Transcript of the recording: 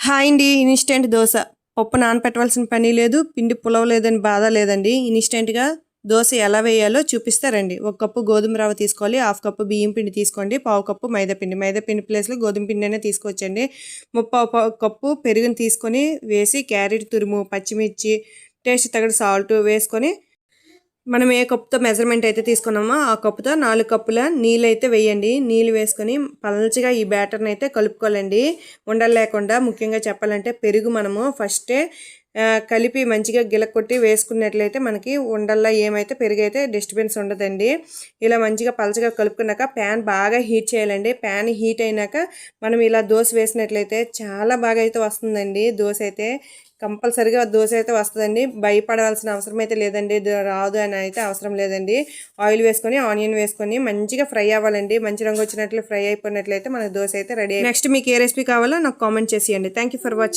Hi అండి. Instant dosa. పప్పు నానపెట్టవలసిన పని లేదు, పిండి పులవలేదని బాధ లేదండి. ఇన్స్టెంట్గా దోశ ఎలా వేయాలో చూపిస్తారండి. 1 కప్పు గోధుమ రవ్వ తీసుకోవాలి, 1/2 కప్పు బియ్యం పిండి తీసుకోండి, 1/4 కప్పు మైదాపిండి ప్లేస్లో గోధుమ పిండి అయినా తీసుకోవచ్చండి. 3/4 కప్పు పెరుగుని తీసుకొని వేసి క్యారెట్ తురుము, పచ్చిమిర్చి, టేస్ట్ తగ్గ సాల్ట్ వేసుకొని మనం ఏ కప్పుతో మెజర్మెంట్ అయితే తీసుకున్నామో ఆ కప్పుతో 4 కప్పుల నీళ్ళు అయితే వేయండి. నీళ్ళు వేసుకొని పల్చగా ఈ బ్యాటర్ని అయితే కలుపుకోవాలండి, ఉండలు లేకుండా. ముఖ్యంగా చెప్పాలంటే పెరుగు మనము ఫస్టే కలిపి మంచిగా గిలకొట్టి వేసుకున్నట్లయితే మనకి ఉండల్లా ఏమైతే పెరుగు అయితే డిస్టర్బెన్స్ ఉండదండి. ఇలా మంచిగా పలచగా కలుపుకున్నాక ప్యాన్ బాగా హీట్ చేయాలండి. ప్యాన్ హీట్ అయినాక మనం ఇలా దోశ వేసినట్లయితే చాలా బాగా అయితే వస్తుందండి. దోశ అయితే కంపల్సరిగా దోశ అయితే వస్తుందండి. భయపడాల్సిన అవసరం అయితే లేదండి, రాదు అని అయితే అవసరం లేదండి. ఆయిల్ వేసుకొని ఆనియన్ వేసుకొని మంచిగా ఫ్రై అవ్వాలండి. మంచి రంగు వచ్చినట్లు ఫ్రై అయిపోయినట్లయితే మన దోశ అయితే రెడీ. నెక్స్ట్ మీకు ఏ రెసిపీ కావాలో నాకు కామెంట్ చేసేయండి. Thank you for watching.